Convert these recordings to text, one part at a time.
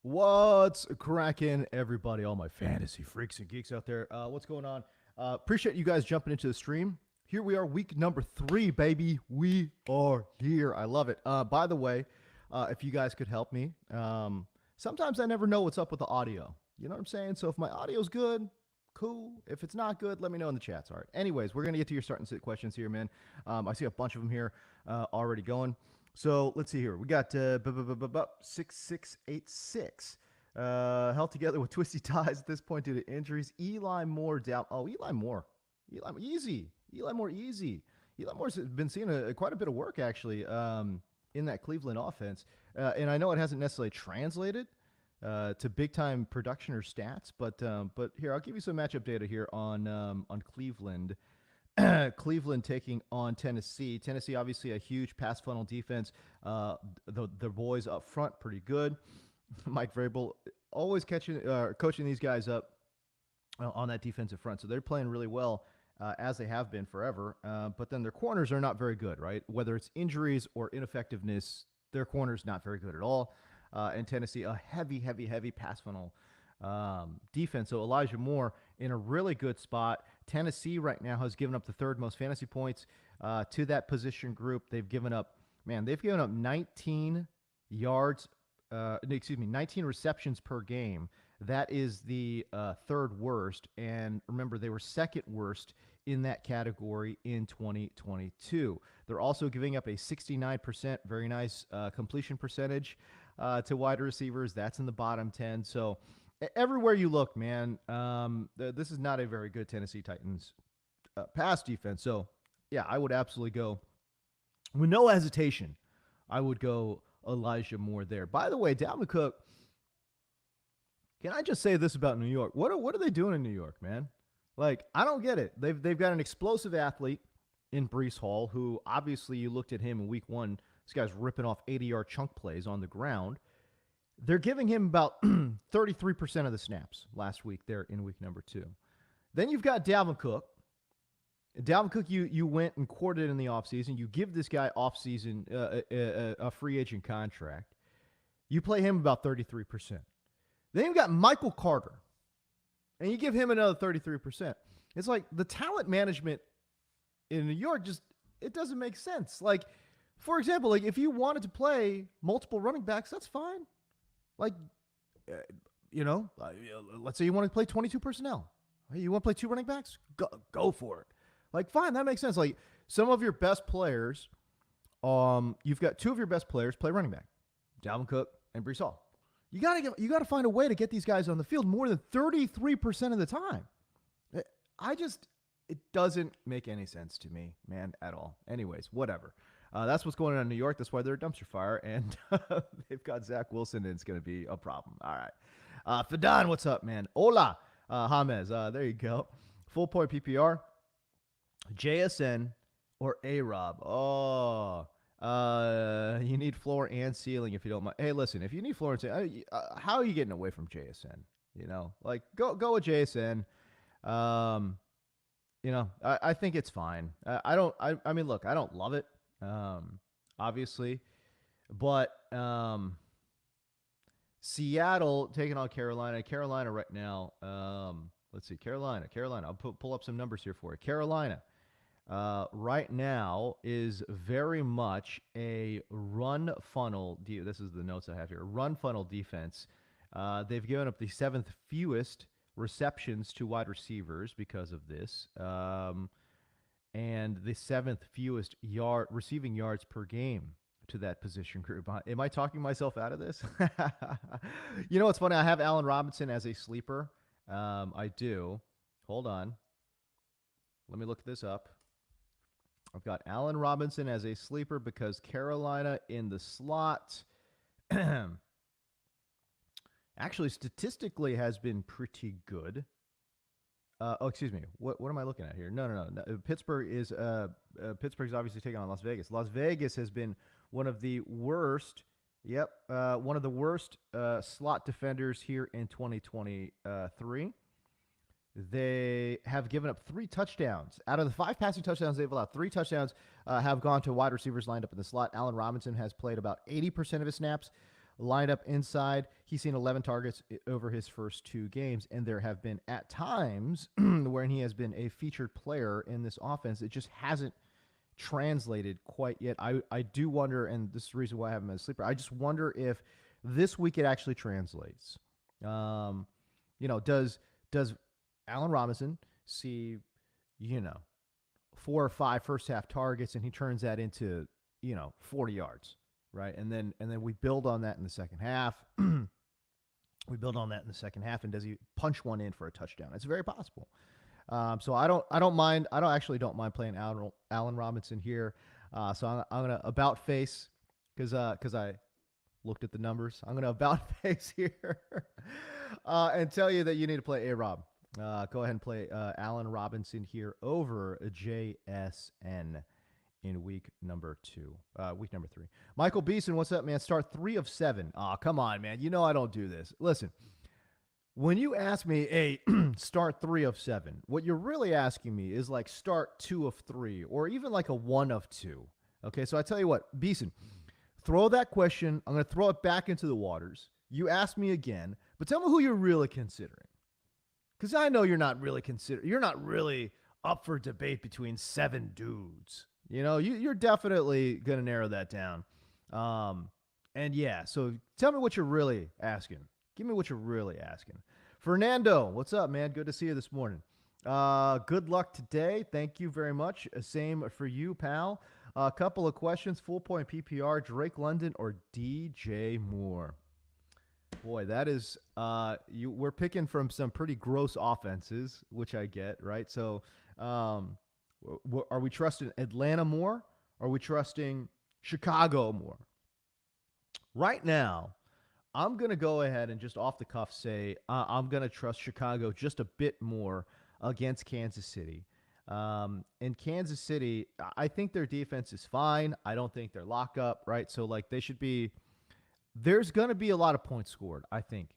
What's cracking, everybody? All my fantasy freaks and geeks out there. What's going on? Appreciate you guys jumping into the stream. Here we are, week number 3, baby. We are here. I love it. By the way, if you guys could help me, sometimes I never know what's up with the audio. You know what I'm saying? So if my audio's good, cool. If it's not good, let me know in the chats. All right. Anyways, we're gonna get to your start and sit questions here, man. I see a bunch of them here already going. So let's see here. We got 6686. Held together with twisty ties at this point due to injuries. Eli Moore down. Oh, Eli Moore. Easy. Eli Moore, easy. Eli Moore's been seeing quite a bit of work, actually, in that Cleveland offense. And I know it hasn't necessarily translated to big-time production or stats, but here, I'll give you some matchup data here on Cleveland. Cleveland taking on Tennessee. Tennessee, obviously, a huge pass funnel defense. The boys up front, pretty good. Mike Vrabel always coaching these guys up on that defensive front. So they're playing really well, as they have been forever. But then their corners are not very good, right? Whether it's injuries or ineffectiveness, their corner's not very good at all. And Tennessee, a heavy pass funnel defense. So Elijah Moore in a really good spot. Tennessee right now has given up the third most fantasy points to that position group. They've given up 19 yards, 19 receptions per game. That is the third worst. And remember, they were second worst in that category in 2022. They're also giving up a 69%, very nice completion percentage to wide receivers. That's in the bottom 10. So everywhere you look, man, this is not a very good Tennessee Titans pass defense. So, yeah, I would absolutely go, with no hesitation, I would go Elijah Moore there. By the way, Dalvin Cook, can I just say this about New York? What are they doing in New York, man? Like, I don't get it. They've got an explosive athlete in Breece Hall, who obviously you looked at him in week 1. This guy's ripping off 80-yard chunk plays on the ground. They're giving him about 33% of the snaps last week there in week number 2. Then you've got Dalvin Cook. Dalvin Cook, you went and courted in the offseason. You give this guy offseason a free agent contract. You play him about 33%. Then you've got Michael Carter, and you give him another 33%. It's like the talent management in New York it doesn't make sense. Like, for example, like if you wanted to play multiple running backs, that's fine. Like, let's say you want to play 22 personnel. You want to play 2 running backs? Go for it. Like, fine, that makes sense. Like, some of your best players, you've got 2 of your best players play running back, Dalvin Cook and Breece Hall. You gotta find a way to get these guys on the field more than 33% of the time. It doesn't make any sense to me, man, at all. Anyways, whatever. That's what's going on in New York. That's why they're a dumpster fire, and they've got Zach Wilson, and it's going to be a problem. All right. Fadan, what's up, man? Hola, James. There you go. Full point PPR. JSN or A-Rob. Oh, you need floor and ceiling if you don't mind. Hey, listen, if you need floor and ceiling, how are you getting away from JSN? You know, like go with JSN. I think it's fine. I mean, look, I don't love it. Obviously, but Seattle taking on Carolina. Carolina right now. Let's see, Carolina. I'll pull up some numbers here for you. Carolina right now is very much a run funnel. This is the notes I have here. Run funnel defense. They've given up the 7th fewest receptions to wide receivers because of this. And the 7th fewest receiving yards per game to that position group. Am I talking myself out of this? You know what's funny? I have Allen Robinson as a sleeper. I do. Hold on. Let me look this up. I've got Allen Robinson as a sleeper because Carolina in the slot actually statistically has been pretty good. Excuse me. What am I looking at here? No. Pittsburgh's obviously taking on Las Vegas. Las Vegas has been one of the worst. One of the worst slot defenders here in 2023. They have given up 3 touchdowns. Out of the 5 passing touchdowns they've allowed, 3 touchdowns have gone to wide receivers lined up in the slot. Allen Robinson has played about 80% of his snaps. lined up inside. He's seen 11 targets over his first 2 games, and there have been at times where he has been a featured player in this offense. It just hasn't translated quite yet. I do wonder, and this is the reason why I have him as a sleeper. I just wonder if this week it actually translates. Does Allen Robinson see, 4 or 5 first half targets and he turns that into, 40 yards, right? And then we build on that in the second half. We build on that in the second half, and does he punch one in for a touchdown? It's very possible. So I don't mind playing Allen Robinson here. So I'm gonna about face because I looked at the numbers. I'm gonna about face here and tell you that you need to play A-Rob. Go ahead and play Allen Robinson here over JSN in week number 3. Michael Beeson, what's up, man? Start 3 of 7. Oh, come on, man. You know I don't do this. Listen, when you ask me a start 3 of 7, what you're really asking me is like start 2 of 3 or even like a 1 of 2. Okay, so I tell you what, Beeson, throw that question. I'm going to throw it back into the waters. You ask me again, but tell me who you're really considering. Because I know you're not really up for debate between 7 dudes. You're definitely going to narrow that down. And yeah, so tell me what you're really asking. Give me what you're really asking. Fernando, what's up, man? Good to see you this morning. Good luck today. Thank you very much. Same for you, pal. A couple of questions. Full point PPR, Drake London or DJ Moore? Boy, that is we're picking from some pretty gross offenses, which I get, right? So are we trusting Atlanta more? Or are we trusting Chicago more? Right now, I'm going to go ahead and just off the cuff say I'm going to trust Chicago just a bit more against Kansas City. In Kansas City, I think their defense is fine. I don't think they're lock up, right? So, like, there's going to be a lot of points scored, I think,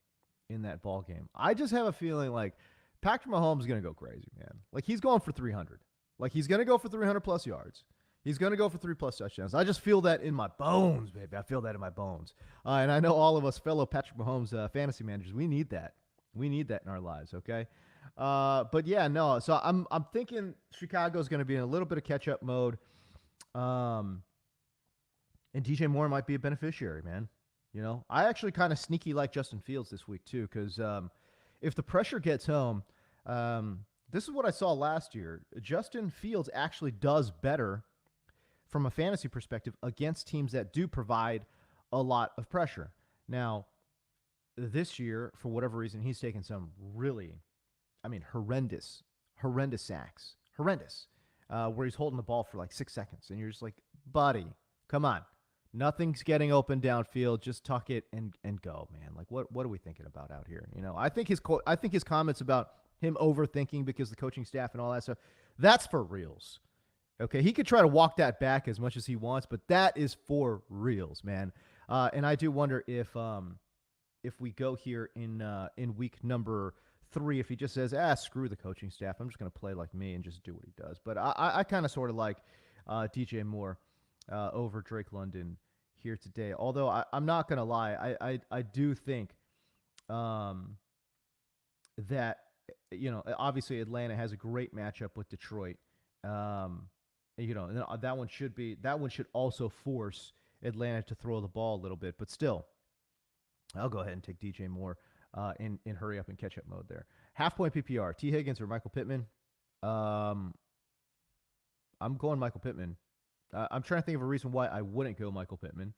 in that ball game. I just have a feeling like Patrick Mahomes is going to go crazy, man. Like, he's going for 300. Like, he's going to go for 300-plus yards. He's going to go for 3+ touchdowns. I just feel that in my bones, baby. I feel that in my bones. And I know all of us fellow Patrick Mahomes fantasy managers, we need that. We need that in our lives, okay? But, yeah, no. So I'm thinking Chicago's going to be in a little bit of catch-up mode. And DJ Moore might be a beneficiary, man. I actually kind of sneaky like Justin Fields this week, too, because if the pressure gets home, this is what I saw last year. Justin Fields actually does better from a fantasy perspective against teams that do provide a lot of pressure. Now, this year, for whatever reason, he's taken some really, horrendous sacks. Horrendous. Where he's holding the ball for like 6 seconds. And you're just like, buddy, come on. Nothing's getting open downfield. Just tuck it and go, man. Like, what are we thinking about out here? I think his comments about him overthinking because the coaching staff and all that stuff, that's for reals. Okay, he could try to walk that back as much as he wants, but that is for reals, man. And I do wonder if we go here in week number 3, if he just says, screw the coaching staff, I'm just going to play like me and just do what he does. But I kind of sort of like DJ Moore over Drake London here today. Although I'm not going to lie, I do think that, obviously Atlanta has a great matchup with Detroit. That one should also force Atlanta to throw the ball a little bit, but still, I'll go ahead and take DJ Moore in hurry up and catch up mode there. Half point PPR, T. Higgins or Michael Pittman? I'm going Michael Pittman. I'm trying to think of a reason why I wouldn't go Michael Pittman.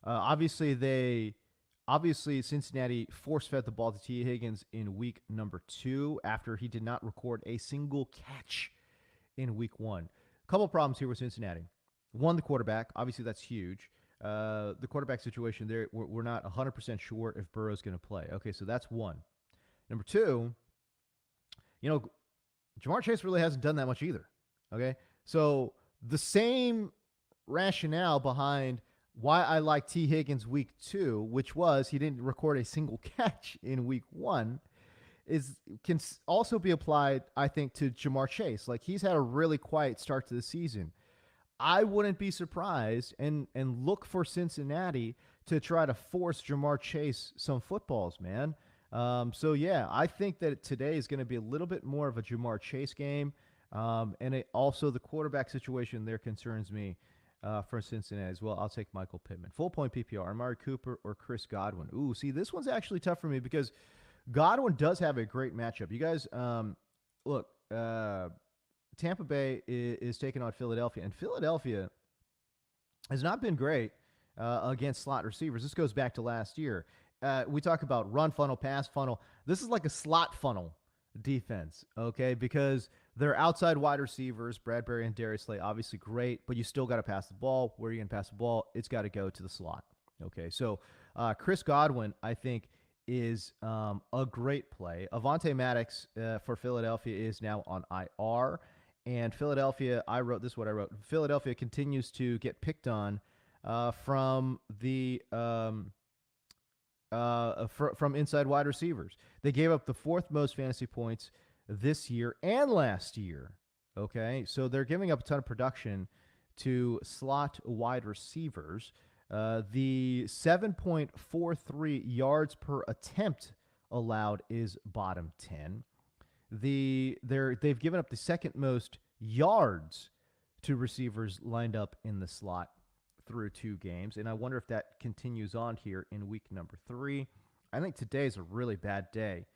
Obviously Cincinnati force-fed the ball to T. Higgins in week number 2 after he did not record a single catch in week 1. Couple problems here with Cincinnati. One, the quarterback. Obviously, that's huge. The quarterback situation there, we're not 100% sure if Burrow's going to play. Okay, so that's one. Number 2, Jamar Chase really hasn't done that much either. Okay, so the same rationale behind why I like T. Higgins week 2, which was he didn't record a single catch in week 1, can also be applied, I think, to Jamar Chase. Like, he's had a really quiet start to the season. I wouldn't be surprised and look for Cincinnati to try to force Jamar Chase some footballs, man. So yeah, I think that today is going to be a little bit more of a Jamar Chase game, also the quarterback situation there concerns me for Cincinnati as well. I'll take Michael Pittman. Full point PPR, Amari Cooper or Chris Godwin. Ooh, see, this one's actually tough for me because Godwin does have a great matchup. You guys, look, Tampa Bay is taking on Philadelphia, and Philadelphia has not been great against slot receivers. This goes back to last year. We talk about run funnel, pass funnel. This is like a slot funnel defense, okay? Because they're outside wide receivers, Bradbury and Darius Slay, obviously great, but you still got to pass the ball. Where are you going to pass the ball? It's got to go to the slot, okay? So Chris Godwin, I think, is a great play. Avonte Maddox for Philadelphia is now on IR. And Philadelphia, this is what I wrote. Philadelphia continues to get picked on from inside wide receivers. They gave up the fourth most fantasy points this year and last year. Okay, so they're giving up a ton of production to slot wide receivers. The 7.43 yards per attempt allowed is bottom 10. They've given up the second most yards to receivers lined up in the slot through 2 games, and I wonder if that continues on here in week number 3. I think today's a really bad day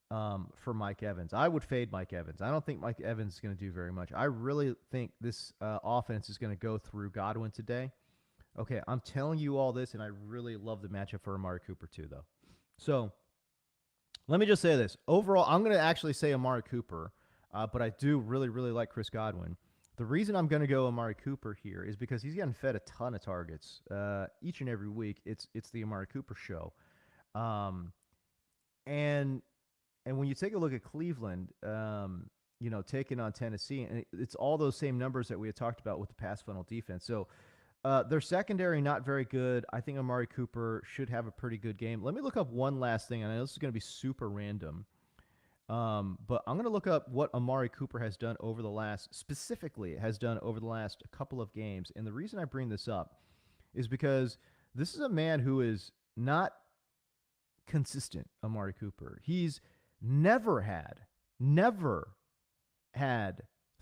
for Mike Evans. I would fade Mike Evans. I don't think Mike Evans is going to do very much. I really think this offense is going to go through Godwin today. Okay, I'm telling you all this, and I really love the matchup for Amari Cooper too, though. So let me just say this. Overall, I'm going to actually say Amari Cooper, but I do really, really like Chris Godwin. The reason I'm going to go Amari Cooper here is because he's getting fed a ton of targets each and every week. It's the Amari Cooper show, and when you take a look at Cleveland, taking on Tennessee, and it's all those same numbers that we had talked about with the pass funnel defense. So their secondary not very good. I think Amari Cooper should have a pretty good game. Let me look up one last thing. I know this is going to be super random. But I'm going to look up what Amari Cooper has done over the last couple of games. And the reason I bring this up is because this is a man who is not consistent, Amari Cooper. He's never had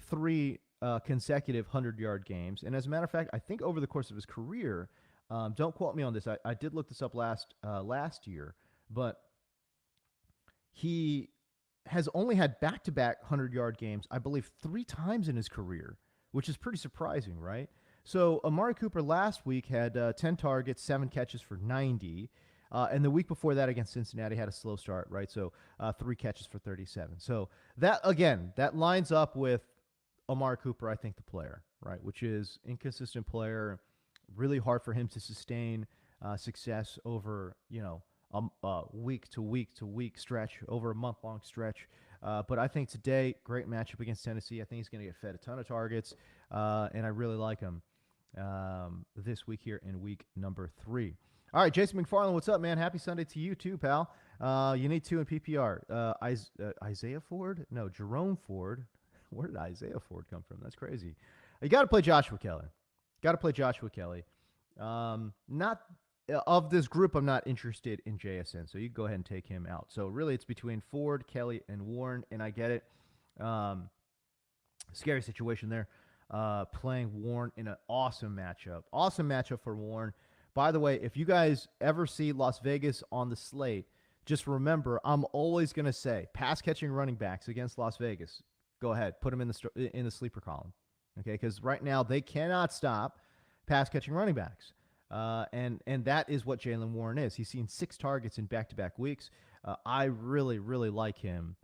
3 consecutive 100-yard games. And as a matter of fact, I think over the course of his career, don't quote me on this. I did look this up last year, but he has only had back-to-back 100-yard games, I believe, 3 times in his career, which is pretty surprising, right? So Amari Cooper last week had 10 targets, 7 catches for 90. And the week before that against Cincinnati had a slow start, right? So 3 catches for 37. So that lines up with Amari Cooper, I think, the player, right? Which is inconsistent player, really hard for him to sustain success over, a week to week stretch, over a month-long stretch. But I think today, great matchup against Tennessee. I think he's going to get fed a ton of targets, and I really like him this week here in week number 3. All right, Jason McFarland, what's up, man? Happy Sunday to you too, pal. You need 2 in PPR. Isaiah Ford? No, Jerome Ford. Where did Isaiah Ford come from? That's crazy. You got to play Joshua Kelly. Not of this group, I'm not interested in JSN, so you go ahead and take him out. So really, it's between Ford, Kelly, and Warren, and I get it. Scary situation there. Playing Warren in an awesome matchup for Warren. By the way, if you guys ever see Las Vegas on the slate, just remember, I'm always going to say pass-catching running backs against Las Vegas. Go ahead, put them in the sleeper column, okay? Because right now they cannot stop pass-catching running backs. And that is what Jaylen Warren is. He's seen 6 targets in back-to-back weeks. I really, really like him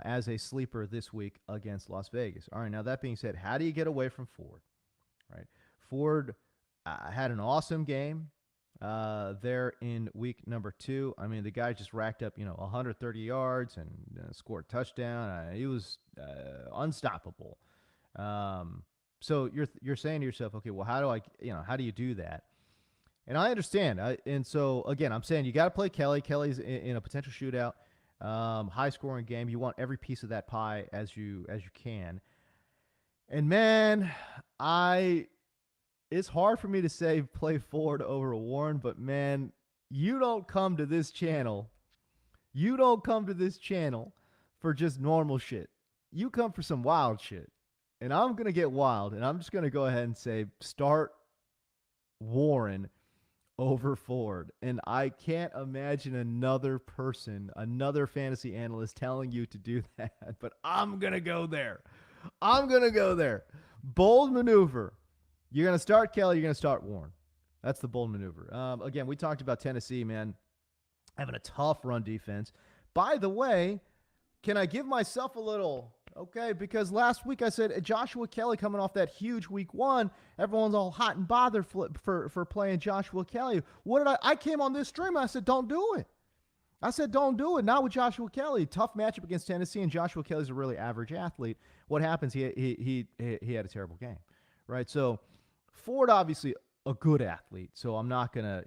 as a sleeper this week against Las Vegas. All right, now that being said, how do you get away from Ford? Right, Ford had an awesome game there in week number 2. I mean, the guy just racked up 130 yards and scored a touchdown. He was unstoppable. So you're saying to yourself, okay, well, how do you do that? And I understand. And so, again, I'm saying you got to play Kelly. Kelly's in a potential shootout, high-scoring game. You want every piece of that pie as you can. And, man, it's hard for me to say play Ford over Warren, but man, you don't come to this channel. You don't come to this channel for just normal shit. You come for some wild shit. And I'm going to get wild, and I'm just going to go ahead and say start Warren over Ford. And I can't imagine another person, another fantasy analyst telling you to do that, but I'm going to go there. I'm going to go there. Bold maneuver. You're going to start Kelly, you're going to start Warren. That's the bold maneuver. Again, we talked about Tennessee, man, having a tough run defense. By the way, can I give myself a little, okay, because last week I said Joshua Kelly coming off that huge week one, everyone's all hot and bothered for playing Joshua Kelly. What did I came on this stream, I said, don't do it. I said, don't do it. Not with Joshua Kelly. Tough matchup against Tennessee, and Joshua Kelly's a really average athlete. What happens? He had a terrible game, right? So Ford, obviously a good athlete, so I'm not gonna,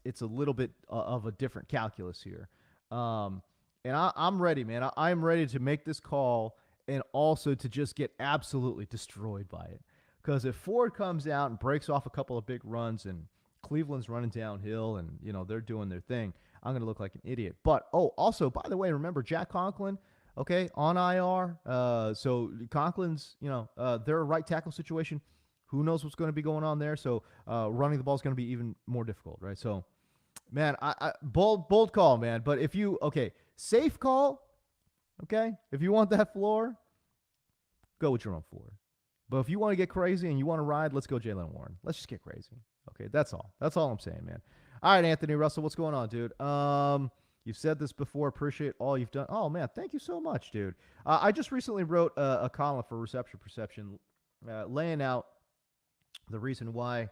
it's a little bit of a different calculus here. And I'm ready, man. I'm ready to make this call and also to just get absolutely destroyed by it. Because if Ford comes out and breaks off a couple of big runs and Cleveland's running downhill and, they're doing their thing, I'm going to look like an idiot. But, also, by the way, remember Jack Conklin, okay, on IR. So Conklin's, their right tackle situation, who knows what's going to be going on there. So running the ball is going to be even more difficult, right? So, man, I bold call, man. But if you, safe call, okay, if you want that floor, go with Jerome Ford. But if you want to get crazy and you want to ride, let's go Jaylen Warren. Let's just get crazy. Okay, that's all. That's all I'm saying, man. All right, Anthony Russell, what's going on, dude? You've said this before. Appreciate all you've done. Oh, man, thank you so much, dude. I just recently wrote a column for Reception Perception laying out the reason why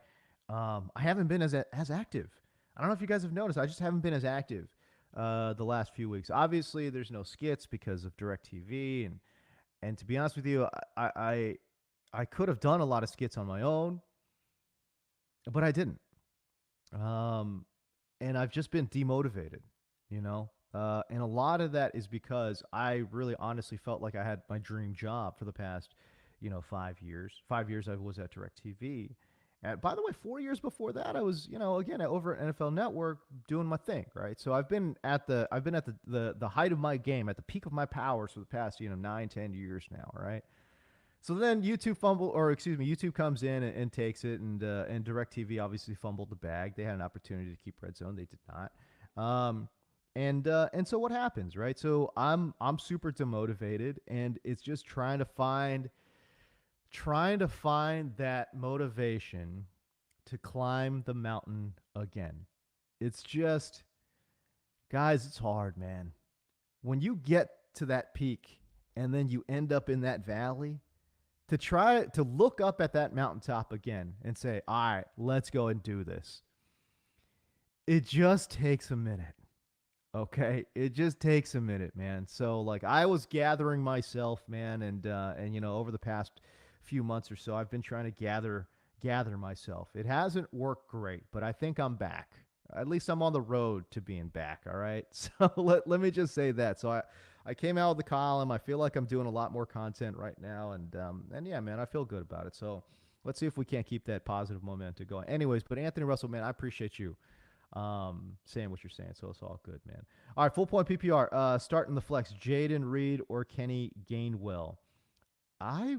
I haven't been as active. I don't know if you guys have noticed. I just haven't been as active the last few weeks. Obviously, there's no skits because of DirecTV, and to be honest with you, I could have done a lot of skits on my own, but I didn't. And I've just been demotivated, and a lot of that is because I really honestly felt like I had my dream job for the past, 5 years. 5 years I was at DirecTV. And by the way, 4 years before that, I was, again, over at NFL Network doing my thing, right? So I've been at the height of my game, at the peak of my powers for the past, 9, 10 years now, right? So then YouTube YouTube comes in and takes it, and DirecTV obviously fumbled the bag. They had an opportunity to keep Red Zone, they did not. And so what happens, right? So I'm super demotivated, and it's just trying to find that motivation to climb the mountain again. It's just, guys, it's hard, man. When you get to that peak and then you end up in that valley, to try to look up at that mountaintop again and say, all right, let's go and do this. It just takes a minute. Okay, it just takes a minute, man. So I was gathering myself, man, and over the past few months or so, I've been trying to gather myself. It hasn't worked great, but I think I'm back. At least I'm on the road to being back. All right. So let me just say that. So I came out with the column. I feel like I'm doing a lot more content right now, and yeah, man, I feel good about it. So let's see if we can't keep that positive momentum going. Anyways, but Anthony Russell, man, I appreciate you saying what you're saying. So it's all good, man. All right, full point PPR. Starting the flex, Jaden Reed or Kenny Gainwell. I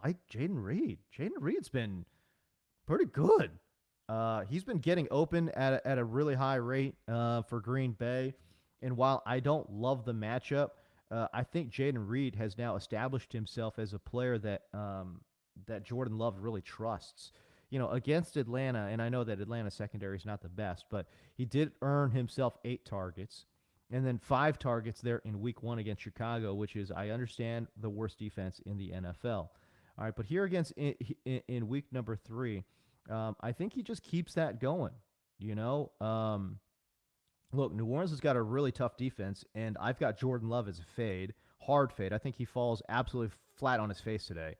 like Jaden Reed. Jaden Reed's been pretty good. He's been getting open at a really high rate for Green Bay. And while I don't love the matchup, I think Jaden Reed has now established himself as a player that Jordan Love really trusts. Against Atlanta, and I know that Atlanta secondary is not the best, but he did earn himself 8 targets and then 5 targets there in week 1 against Chicago, which is, I understand, the worst defense in the NFL. All right, but here against in week number 3, I think he just keeps that going. Look, New Orleans has got a really tough defense, and I've got Jordan Love as a fade, hard fade. I think he falls absolutely flat on his face today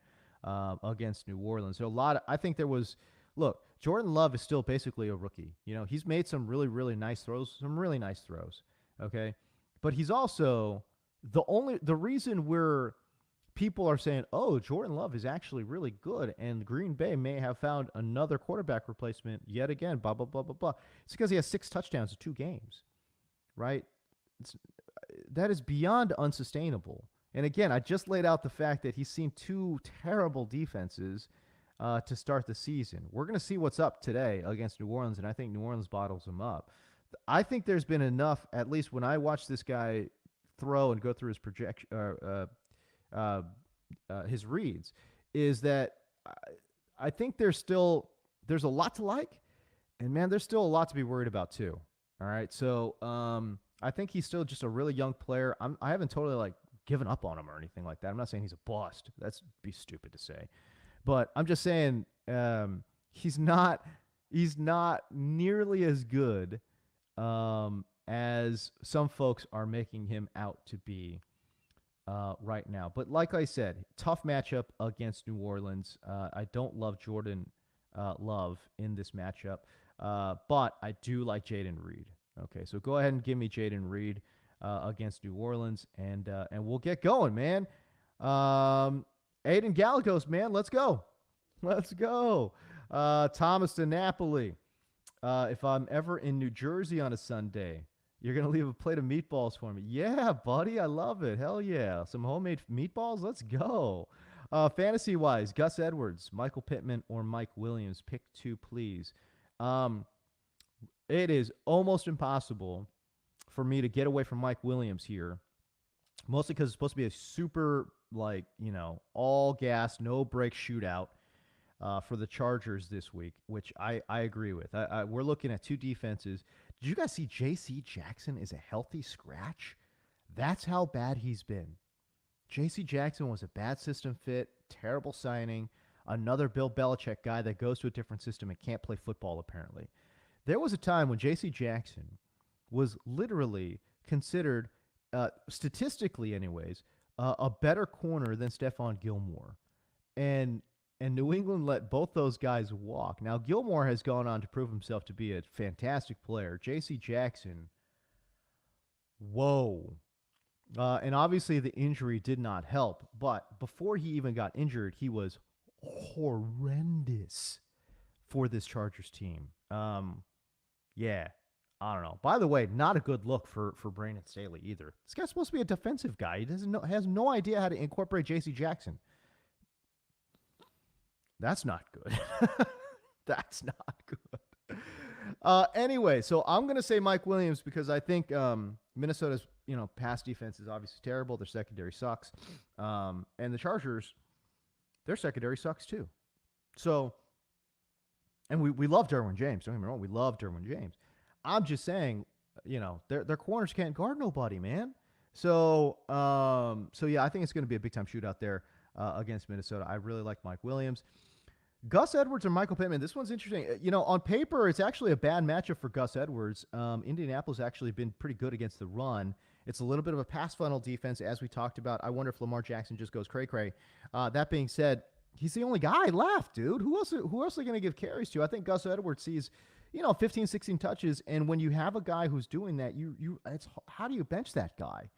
against New Orleans. So I think there was, look, Jordan Love is still basically a rookie. He's made some really, really nice throws, okay? But he's also the reason we're people are saying, oh, Jordan Love is actually really good, and Green Bay may have found another quarterback replacement yet again, blah, blah, blah, blah, blah. It's because he has 6 touchdowns in 2 games, right? It's, that is beyond unsustainable. And again, I just laid out the fact that he's seen 2 terrible defenses to start the season. We're going to see what's up today against New Orleans, and I think New Orleans bottles him up. I think there's been enough, at least when I watch this guy throw and go through his projection, his reads, is that I think there's a lot to like, and man, there's still a lot to be worried about too. All right, so I think he's still just a really young player. I haven't totally like given up on him or anything like that. I'm not saying he's a bust. That's be stupid to say, but I'm just saying he's not nearly as good as some folks are making him out to be right now. But like I said, tough matchup against New Orleans. I don't love Jordan Love in this matchup, but I do like Jaden Reed. Okay, so go ahead and give me Jaden Reed against New Orleans, and we'll get going, man. Aiden Gallegos, man, let's go. Let's go. Thomas to Napoli. If I'm ever in New Jersey on a Sunday, you're going to leave a plate of meatballs for me. Yeah, buddy. I love it. Hell yeah. Some homemade meatballs. Let's go. Fantasy-wise, Gus Edwards, Michael Pittman, or Mike Williams. Pick 2, please. It is almost impossible for me to get away from Mike Williams here, mostly because it's supposed to be a super, all gas, no break shootout for the Chargers this week, which I agree with. We're looking at 2 defenses. Did you guys see J.C. Jackson is a healthy scratch? That's how bad he's been. J.C. Jackson was a bad system fit, terrible signing, another Bill Belichick guy that goes to a different system and can't play football, apparently. There was a time when J.C. Jackson was literally considered, statistically anyways, a better corner than Stephon Gilmore. And New England let both those guys walk. Now, Gilmore has gone on to prove himself to be a fantastic player. J.C. Jackson, whoa. And obviously the injury did not help. But before he even got injured, he was horrendous for this Chargers team. Yeah, I don't know. By the way, not a good look for Brandon Staley either. This guy's supposed to be a defensive guy. He has no idea how to incorporate J.C. Jackson. That's not good. That's not good. Anyway, so I'm going to say Mike Williams because I think Minnesota's pass defense is obviously terrible. Their secondary sucks. And the Chargers, their secondary sucks too. So, and we love Derwin James. Don't get me wrong. We love Derwin James. I'm just saying, their corners can't guard nobody, man. So yeah, I think it's going to be a big-time shootout there against Minnesota. I really like Mike Williams. Gus Edwards or Michael Pittman, this one's interesting. On paper, it's actually a bad matchup for Gus Edwards. Indianapolis actually been pretty good against the run. It's a little bit of a pass funnel defense, as we talked about. I wonder if Lamar Jackson just goes cray-cray. That being said, he's the only guy left, dude. Who else are they going to give carries to? I think Gus Edwards sees, 15, 16 touches, and when you have a guy who's doing that, it's how do you bench that guy?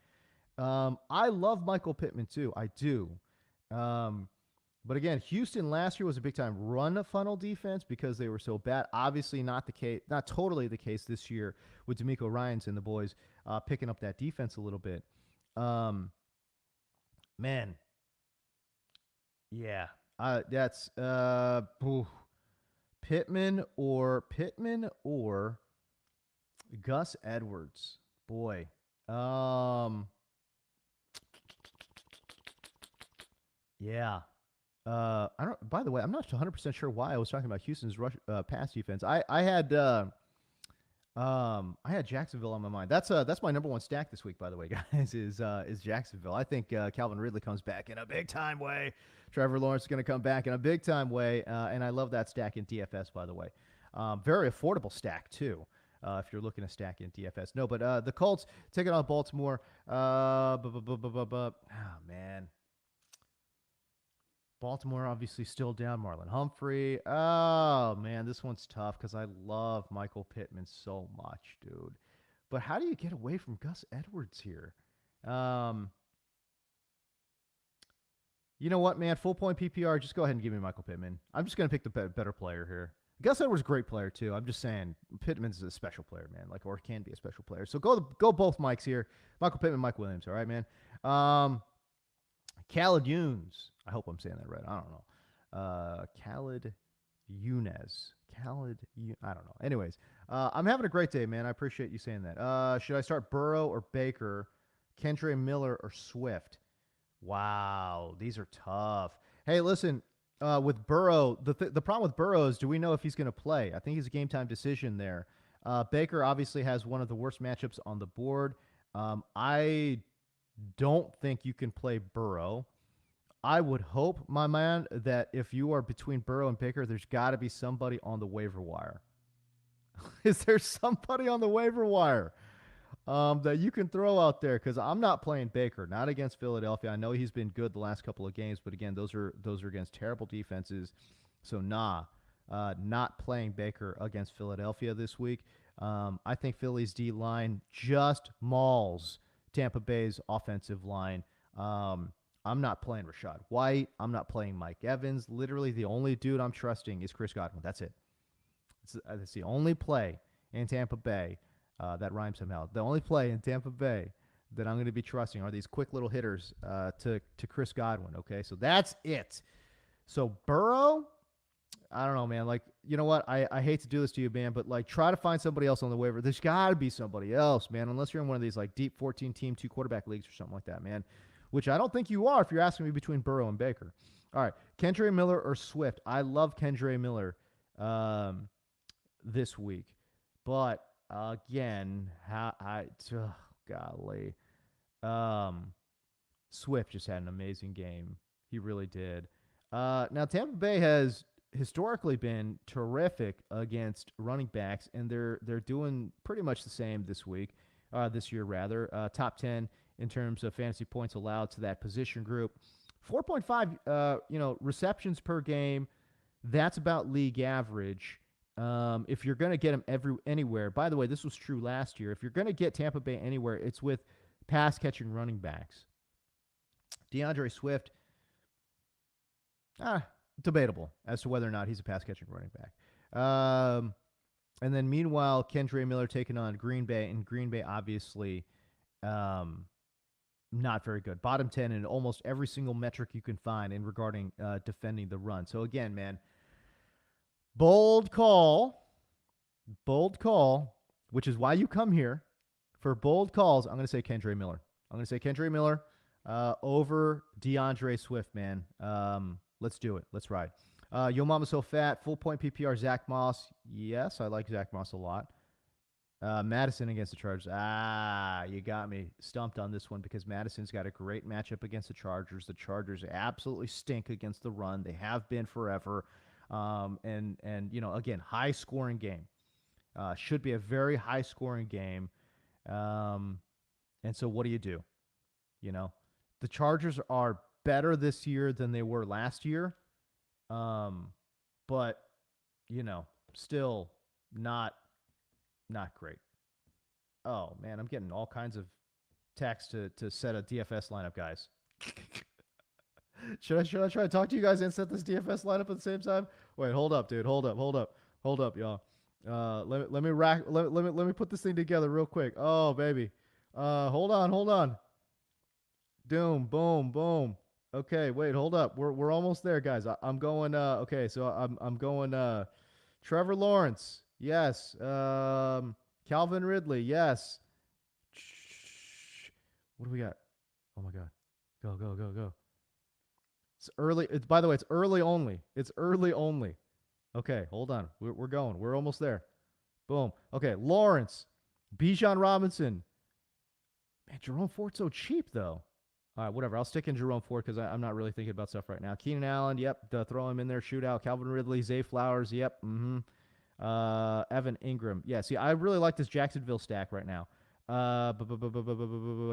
I love Michael Pittman too. I do. But again, Houston last year was a big-time run funnel defense because they were so bad. Obviously, not totally the case this year with DeMeco Ryans and the boys picking up that defense a little bit. Man, yeah, that's Pittman or Gus Edwards. Boy, yeah. I don't. By the way, I'm not 100% sure why I was talking about Houston's pass defense. I had Jacksonville on my mind. That's my number 1 stack this week, by the way, guys. Is Jacksonville? I think Calvin Ridley comes back in a big time way. Trevor Lawrence is going to come back in a big time way, and I love that stack in DFS, by the way. Very affordable stack too. If you're looking to stack in DFS, no, but the Colts taking on Baltimore. Oh man. Baltimore obviously still down Marlon Humphrey. Oh, man, this one's tough because I love Michael Pittman so much, dude. But how do you get away from Gus Edwards here? You know what, man? Full point PPR. Just go ahead and give me Michael Pittman. I'm just gonna pick the better player here. Gus Edwards, a great player too. I'm just saying Pittman's a special player, man. Like, or can be a special player. So go both Mikes here. Michael Pittman, Mike Williams. All right, man. Khaled Younes. I hope I'm saying that right. I don't know. Khaled Younes. I don't know. Anyways, I'm having a great day, man. I appreciate you saying that. Should I start Burrow or Baker, Kendre Miller or Swift? Wow, these are tough. Hey, listen, with Burrow, the problem with Burrow is, do we know if he's going to play? I think he's a game time decision there. Baker obviously has one of the worst matchups on the board. I don't think you can play Burrow. I would hope, my man, that if you are between Burrow and Baker, there's got to be somebody on the waiver wire. Is there somebody on the waiver wire that you can throw out there? Because I'm not playing Baker, not against Philadelphia. I know he's been good the last couple of games, but again, those are against terrible defenses. So not playing Baker against Philadelphia this week. I think Philly's D line just mauls Tampa Bay's offensive line. I'm not playing Rashad White. I'm not playing Mike Evans. Literally, the only dude I'm trusting is Chris Godwin. That's it. It's the only play in Tampa Bay that rhymes somehow. The only play in Tampa Bay that I'm going to be trusting are these quick little hitters to Chris Godwin. Okay, so that's it. So Burrow, I don't know, man. Like, you know what? I hate to do this to you, man, but like, try to find somebody else on the waiver. There's got to be somebody else, man, unless you're in one of these like deep 14-team, 2-quarterback leagues or something like that, man, which I don't think you are if you're asking me between Burrow and Baker. All right, Kendre Miller or Swift. I love Kendre Miller this week, but again, golly, Swift just had an amazing game. He really did. Now, Tampa Bay has historically been terrific against running backs, and they're doing pretty much the same this year rather. Top 10 in terms of fantasy points allowed to that position group. 4.5 receptions per game. That's about league average. If you're going to get them anywhere, by the way, this was true last year. If you're going to get Tampa Bay anywhere, it's with pass-catching running backs. DeAndre Swift, debatable as to whether or not he's a pass-catching running back. And then meanwhile, Kendre Miller taking on Green Bay, and Green Bay obviously not very good. Bottom 10 in almost every single metric you can find in regarding defending the run. So again, man, bold call, which is why you come here for bold calls. I'm going to say Kendre Miller. Over DeAndre Swift, man. Let's do it. Let's ride. Yo Mama So Fat, full point PPR, Zach Moss. Yes, I like Zach Moss a lot. Madison against the Chargers. You got me stumped on this one because Madison's got a great matchup against the Chargers. The Chargers absolutely stink against the run. They have been forever. And again, high scoring game. Should be a very high scoring game. And so what do? The Chargers are better this year than they were last year. But still not great. Oh man, I'm getting all kinds of texts to set a DFS lineup, guys. Should I try to talk to you guys and set this DFS lineup at the same time? Wait, hold up, dude. Hold up, y'all. Let me put this thing together real quick. Oh baby. Hold on. Doom, boom, boom. Okay, wait, hold up. We're almost there, guys. I'm going. Okay, so I'm going. Trevor Lawrence, yes. Calvin Ridley, yes. What do we got? Oh my God, go. It's early. By the way, it's early only. Okay, hold on. We're going. We're almost there. Boom. Okay, Lawrence, Bijan Robinson. Man, Jerome Ford's so cheap though. All right, whatever. I'll stick in Jerome Ford because I'm not really thinking about stuff right now. Keenan Allen, yep. Throw him in there. Shootout. Calvin Ridley, Zay Flowers, yep. Evan Ingram. Yeah, see, I really like this Jacksonville stack right now.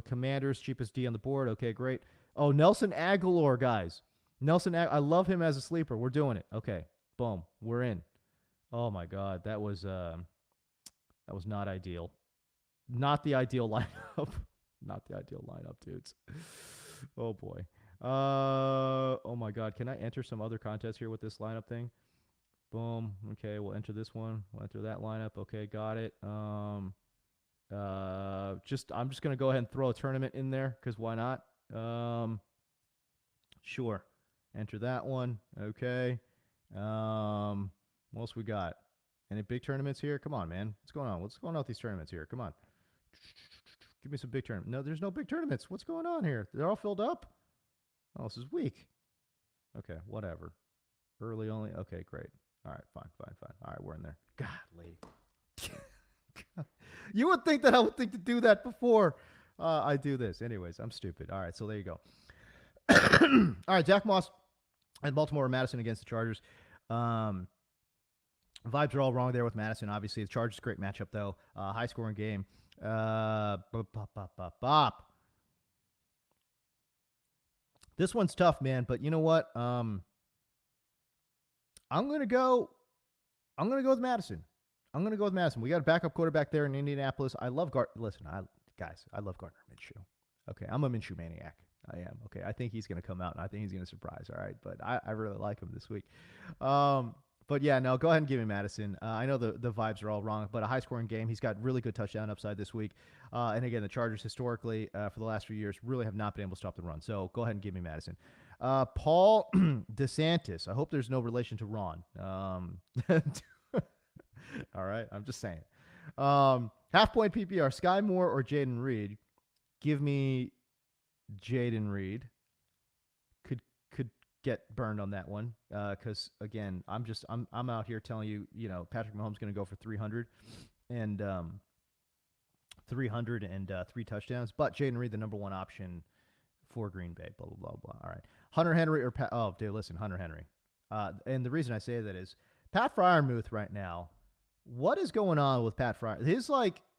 Commanders, cheapest D on the board. Okay, great. Oh, Nelson Aguilar, guys. I love him as a sleeper. We're doing it. Okay, boom. We're in. Oh, my God. That was not ideal. Not the ideal lineup. Not the ideal lineup, dudes. Oh, boy. Oh my God. Can I enter some other contest here with this lineup thing? Boom. Okay, we'll enter this one. We'll enter that lineup. Okay, got it. I'm just gonna go ahead and throw a tournament in there because why not? Sure. Enter that one. Okay. What else we got? Any big tournaments here? Come on, man. What's going on? What's going on with these tournaments here? Come on. Give me some big tournaments. No, there's no big tournaments. What's going on here? They're all filled up? Oh, this is weak. Okay, whatever. Early only. Okay, great. All right, fine. All right, we're in there. Godly. You would think that I would think to do that before I do this. Anyways, I'm stupid. All right, so there you go. All right, Jack Moss and Baltimore or Madison against the Chargers. Vibes are all wrong there with Madison. Obviously, the Chargers great matchup though. High scoring game. Bop. This one's tough, man. But you know what? I'm gonna go with Madison. We got a backup quarterback there in Indianapolis. I love Listen, I love Gardner Minshew. Okay, I'm a Minshew maniac. I am. Okay, I think he's going to come out, and I think he's going to surprise. All right, but I really like him this week. But yeah, no, go ahead and give me Madison. I know the vibes are all wrong, but a high-scoring game. He's got really good touchdown upside this week. And again, the Chargers historically for the last few years really have not been able to stop the run. So go ahead and give me Madison. Paul DeSantis. I hope there's no relation to Ron. All right, I'm just saying. Half-point PPR, Sky Moore or Jaden Reed. Give me Jaden Reed. Could get burned on that one because again, I'm out here telling you, Patrick Mahomes going to go for 300 and 303 touchdowns, but Jaden Reed the number one option for Green Bay. Blah blah blah blah. All right, Hunter Henry or oh, dude, listen, Hunter Henry. And the reason I say that is Pat Freiermuth right now. What is going on with Pat Fryer?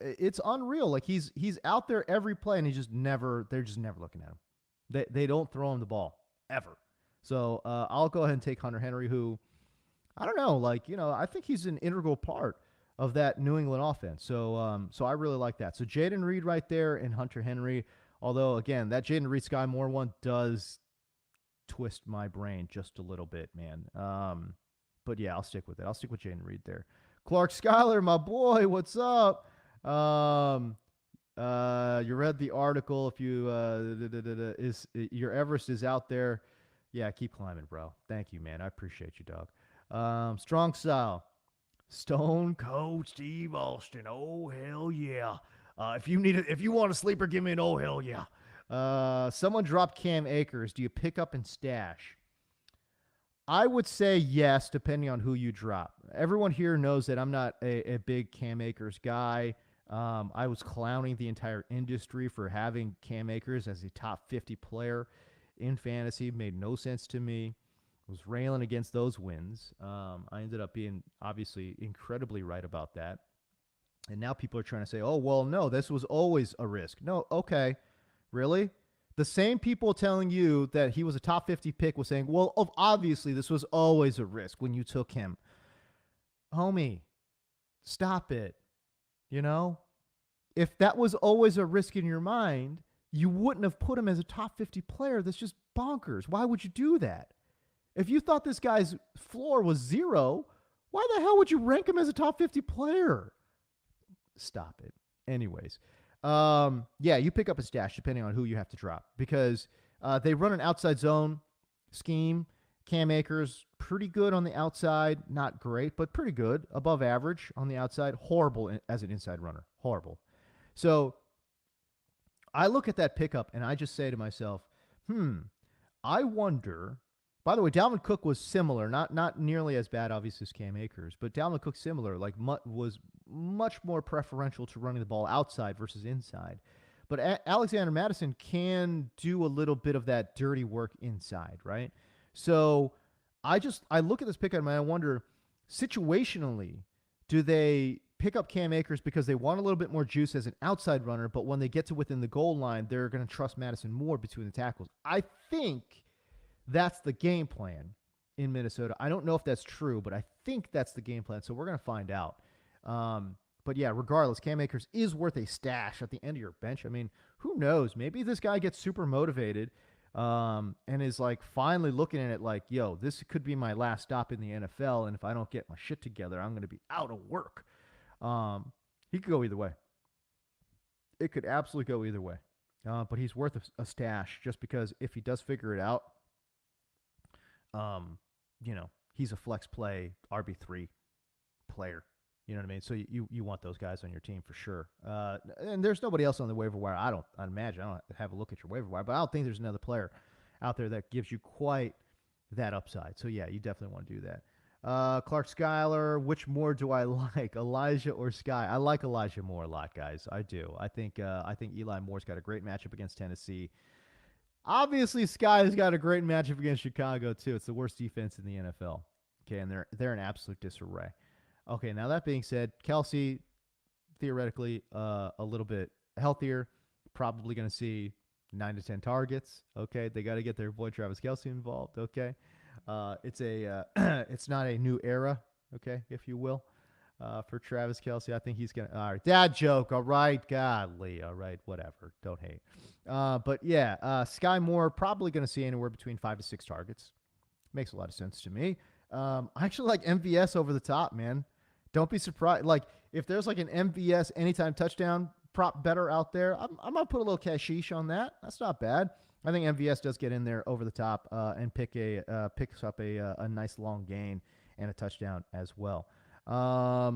It's unreal. Like he's out there every play and they're just never looking at him. They don't throw him the ball ever. So I'll go ahead and take Hunter Henry, who I don't know, I think he's an integral part of that New England offense. So I really like that. So Jaden Reed right there and Hunter Henry. Although again, that Jaden Reed Sky Moore one does twist my brain just a little bit, man. But yeah, I'll stick with it. I'll stick with Jaden Reed there. Clark Schuyler, my boy, what's up? You read the article. If you is your Everest is out there, yeah, keep climbing, bro. Thank you, man. I appreciate you, dog. Strong style, Stone Cold Steve Austin. Oh hell yeah! If you want a sleeper, give me an oh hell yeah. Someone dropped Cam Akers. Do you pick up and stash? I would say yes, depending on who you drop. Everyone here knows that I'm not a big Cam Akers guy. I was clowning the entire industry for having Cam Akers as a top 50 player in fantasy. Made no sense to me. Was railing against those wins. I ended up being obviously incredibly right about that. And now people are trying to say, oh, well, no, this was always a risk. No, okay. Really? The same people telling you that he was a top 50 pick was saying, well, obviously this was always a risk when you took him. Homie, stop it. If that was always a risk in your mind, you wouldn't have put him as a top 50 player. That's just bonkers. Why would you do that? If you thought this guy's floor was 0, why the hell would you rank him as a top 50 player? Stop it. Anyways. Yeah, you pick up a stash depending on who you have to drop because they run an outside zone scheme. Cam Akers, pretty good on the outside. Not great, but pretty good. Above average on the outside. Horrible as an inside runner. Horrible. So I look at that pickup and I just say to myself, I wonder. By the way, Dalvin Cook was similar, not nearly as bad, obviously, as Cam Akers, but Dalvin Cook similar, was much more preferential to running the ball outside versus inside. But Alexander Mattison can do a little bit of that dirty work inside, right? So I look at this pickup and I wonder, situationally, do they pick up Cam Akers because they want a little bit more juice as an outside runner, but when they get to within the goal line, they're going to trust Mattison more between the tackles? I think that's the game plan in Minnesota. I don't know if that's true, but I think that's the game plan. So we're going to find out. But yeah, regardless, Cam Akers is worth a stash at the end of your bench. I mean, who knows? Maybe this guy gets super motivated and is like finally looking at it like, yo, this could be my last stop in the NFL, and if I don't get my shit together, I'm going to be out of work. Um, he could go either way. It could absolutely go either way. But he's worth a stash just because if he does figure it out, he's a flex play RB3 player. You know what I mean? So you want those guys on your team for sure. And there's nobody else on the waiver wire. I don't have a look at your waiver wire, but I don't think there's another player out there that gives you quite that upside. So yeah, you definitely want to do that. Clark Schuyler, which more do I like, Elijah or Sky? I like Elijah Moore a lot, guys. I do. I think Eli Moore's got a great matchup against Tennessee. Obviously, Sky's got a great matchup against Chicago too. It's the worst defense in the NFL. Okay, and they're in absolute disarray. Okay, now that being said, Kelsey, theoretically, a little bit healthier, probably going to see 9 to 10 targets. Okay, they got to get their boy Travis Kelsey involved. Okay, it's not a new era. Okay, if you will, for Travis Kelsey, I think he's gonna. All right, dad joke. All right, godly. All right, whatever. Don't hate. But yeah, Sky Moore probably going to see anywhere between 5 to 6 targets. Makes a lot of sense to me. I actually like MVS over the top, man. Don't be surprised. Like, if there's like an MVS anytime touchdown prop better out there, I might put a little cashish on that. That's not bad. I think MVS does get in there over the top and picks up a nice long gain and a touchdown as well. I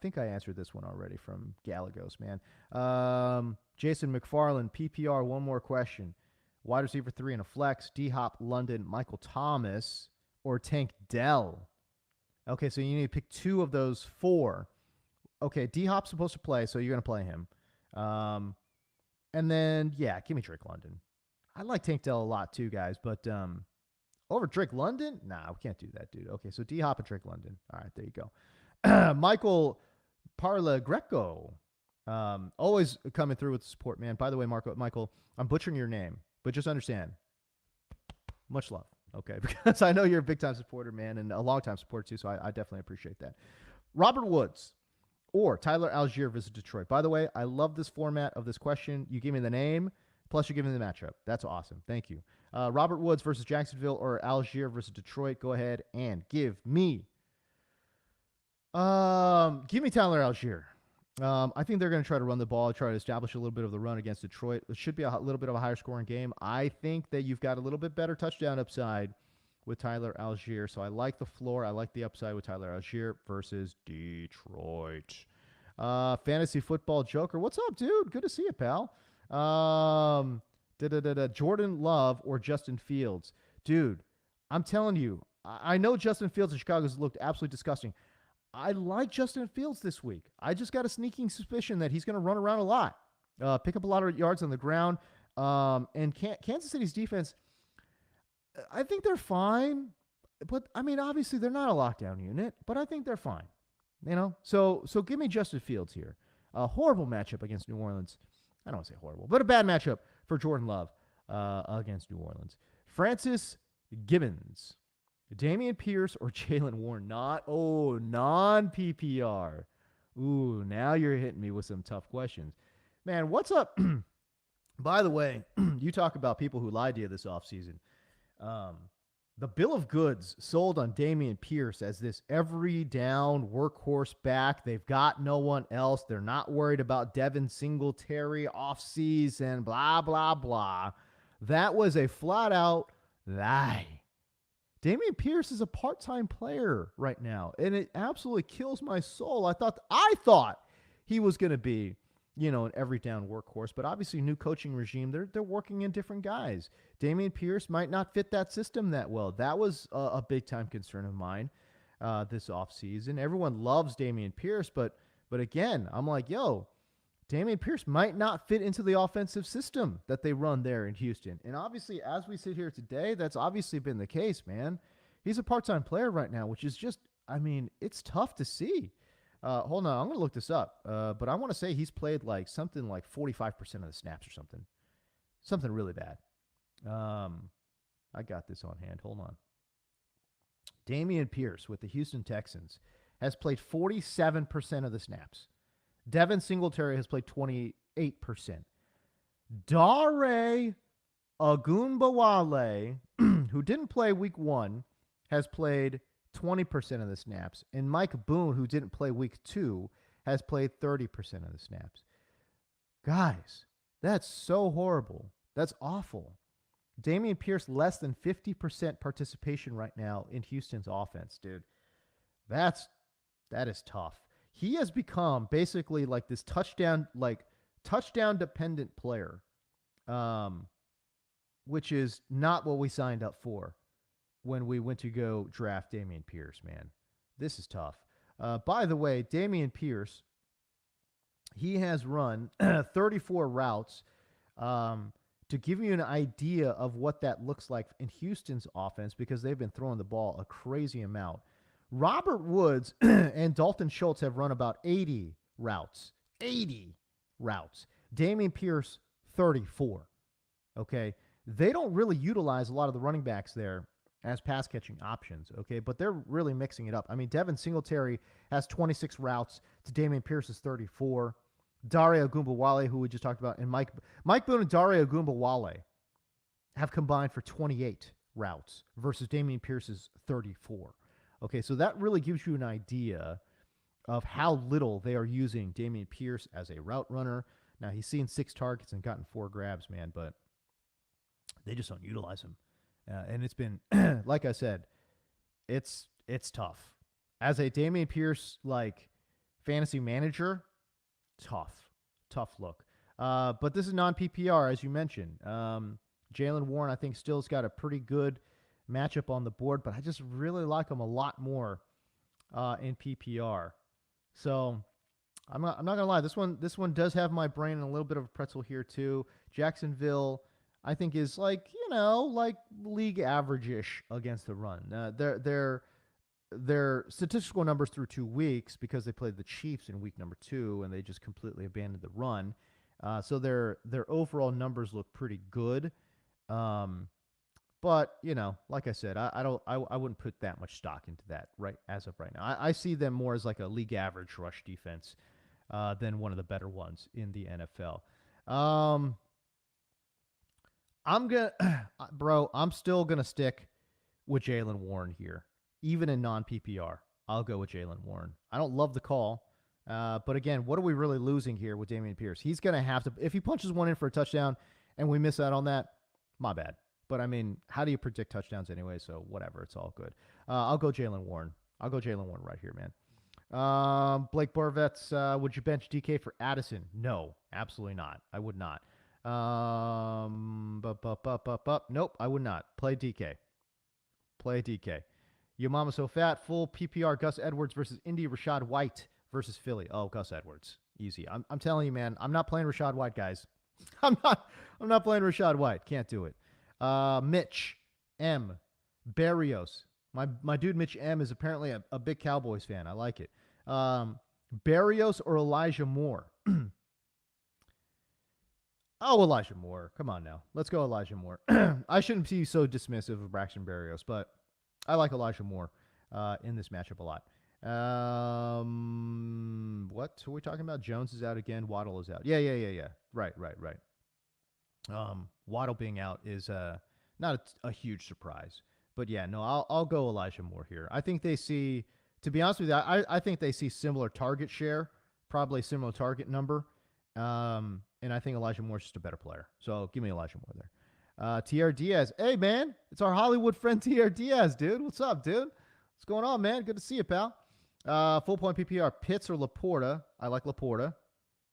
think I answered this one already from Galagos, man. Jason McFarland, PPR, one more question. Wide receiver 3 in a flex, D-Hop, London, Michael Thomas, or Tank Dell. Okay, so you need to pick 2 of those 4. Okay, D-Hop's supposed to play, so you're going to play him. And then, yeah, give me Drake London. I like Tank Dell a lot too, guys, but over Drake London? Nah, we can't do that, dude. Okay, so D-Hop and Drake London. All right, there you go. Michael Parla Greco. Always coming through with the support, man. By the way, Michael, I'm butchering your name, but just understand. Much love. Okay, because I know you're a big-time supporter, man, and a long-time supporter, too, so I definitely appreciate that. Robert Woods or Tyler Algier visit Detroit. By the way, I love this format of this question. You give me the name, plus you give me the matchup. That's awesome. Thank you. Robert Woods versus Jacksonville or Algier versus Detroit. Go ahead and give me Tyler Algier. I think they're going to try to run the ball, try to establish a little bit of the run against Detroit. It should be a little bit of a higher scoring game. I think that you've got a little bit better touchdown upside with Tyler Algier. So I like the floor. I like the upside with Tyler Algier versus Detroit. Fantasy football Joker. What's up, dude? Good to see you, pal. Jordan Love or Justin Fields. Dude, I'm telling you, I know Justin Fields in Chicago's looked absolutely disgusting. I like Justin Fields this week. I just got a sneaking suspicion that he's going to run around a lot, pick up a lot of yards on the ground. And Kansas City's defense, I think they're fine. But, I mean, obviously they're not a lockdown unit, but I think they're fine. You know? So give me Justin Fields here. A horrible matchup against New Orleans. I don't want to say horrible, but a bad matchup for Jordan Love against New Orleans. Francis Gibbons. Damian Pierce or Jalen Warren? Non-PPR. Ooh, now you're hitting me with some tough questions. Man, what's up? By the way, you talk about people who lied to you this offseason. The bill of goods sold on Damian Pierce as this every down workhorse back. They've got no one else. They're not worried about Devin Singletary offseason, blah, blah, blah. That was a flat-out lie. Damian Pierce is a part-time player right now, and it absolutely kills my soul. I thought he was going to be, an every down workhorse, but obviously new coaching regime, they're working in different guys. Damian Pierce might not fit that system that well. That was a big-time concern of mine this offseason. Everyone loves Damian Pierce, but again, I'm like, Damian Pierce might not fit into the offensive system that they run there in Houston. And obviously, as we sit here today, that's obviously been the case, man. He's a part-time player right now, which is just, it's tough to see. Hold on, I'm going to look this up. But I want to say he's played something like 45% of the snaps or something. Something really bad. I got this on hand. Hold on. Damian Pierce with the Houston Texans has played 47% of the snaps. Devin Singletary has played 28%. Dare Ogunbowale, who didn't play week one, has played 20% of the snaps. And Mike Boone, who didn't play week two, has played 30% of the snaps. Guys, that's so horrible. That's awful. Dameon Pierce, less than 50% participation right now in Houston's offense, dude. That's that is tough. He has become basically like this touchdown dependent player, um, which is not what we signed up for when we went to go draft Dameon Pierce. Man, this is tough. By the way, Dameon Pierce, he has run 34 routes. To give you an idea of what that looks like in Houston's offense, because they've been throwing the ball a crazy amount. Robert Woods and Dalton Schultz have run about 80 routes. 80 routes. Dameon Pierce, 34. Okay. They don't really utilize a lot of the running backs there as pass catching options. Okay. But they're really mixing it up. I mean, Devin Singletary has 26 routes to Dameon Pierce's 34. Dare Ogunbowale, who we just talked about, and Mike Boone and Dare Ogunbowale have combined for 28 routes versus Dameon Pierce's 34. Okay, so that really gives you an idea of how little they are using Dameon Pierce as a route runner. Now, he's seen 6 targets and gotten 4 grabs, man, but they just don't utilize him. And it's been, like I said, it's tough. As a Dameon Pierce, like, fantasy manager, tough look. But this is non-PPR, as you mentioned. Jaylen Warren, I think, still's got a pretty good matchup on the board, but I just really like him a lot more in PPR. So I'm not gonna lie. This one does have my brain in a little bit of a pretzel here too. Jacksonville, I think, is like league average-ish against the run. Their statistical numbers through 2 weeks, because they played the Chiefs in week number 2 and they just completely abandoned the run. So their overall numbers look pretty good. But like I said, I wouldn't put that much stock into that right as of right now. I see them more as like a league average rush defense than one of the better ones in the NFL. I'm still gonna stick with Jaylen Warren here, even in non-PPR. I'll go with Jaylen Warren. I don't love the call, but again, what are we really losing here with Dameon Pierce? He's gonna have to, if he punches one in for a touchdown, and we miss out on that, my bad. But I mean, how do you predict touchdowns anyway? So whatever, it's all good. I'll go Jaylen Warren. I'll go Jaylen Warren right here, man. Blake Borvetz, would you bench DK for Addison? No, absolutely not. I would not. Nope, I would not. Play DK. Play DK. Your mama so fat. Full PPR. Gus Edwards versus Indy. Rashad White versus Philly. Oh, Gus Edwards. Easy. I'm telling you, man. I'm not playing Rashad White, guys. I'm not playing Rashad White. Can't do it. Mitch M. Barrios. My dude Mitch M is apparently a big Cowboys fan. I like it. Barrios or Elijah Moore? Oh, Elijah Moore. Come on now. Let's go Elijah Moore. I shouldn't be so dismissive of Braxton Berrios, but I like Elijah Moore in this matchup a lot. What are we talking about? Jones is out again. Waddle is out. Yeah. Right. Waddle being out is not a huge surprise. But yeah, no, I'll go Elijah Moore here. I think they see, to be honest with you, I think they see similar target share, probably similar target number. And I think Elijah Moore's just a better player. So give me Elijah Moore there. TR Diaz. Hey, man. It's our Hollywood friend TR Diaz, dude. What's up, dude? What's going on, man? Good to see you, pal. Full point PPR. Pitts or Laporta. I like Laporta.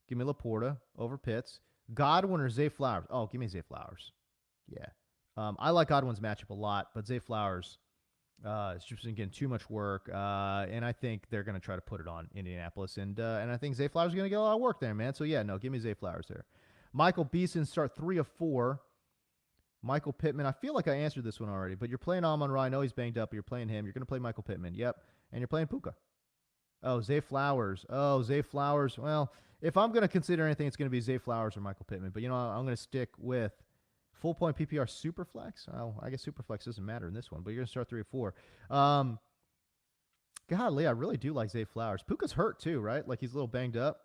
Give me Laporta over Pitts. Godwin or Zay Flowers. Oh, give me Zay Flowers. Yeah. I like Godwin's matchup a lot, but Zay Flowers is just getting too much work, and I think they're going to try to put it on Indianapolis, and I think Zay Flowers is going to get a lot of work there, man. So, yeah, no, give me Zay Flowers there. Michael Beason, start 3 of 4. Michael Pittman, I feel like I answered this one already, but you're playing Amon-Ra. I know he's banged up, but you're playing him. You're going to play Michael Pittman. Yep, and you're playing Puka. Oh, Zay Flowers. Well, if I'm going to consider anything, it's going to be Zay Flowers or Michael Pittman, but, I'm going to stick with full point PPR Superflex. Oh, I guess Superflex doesn't matter in this one, but you're going to start 3 of 4. Golly, I really do like Zay Flowers. Puka's hurt too, right? Like he's a little banged up.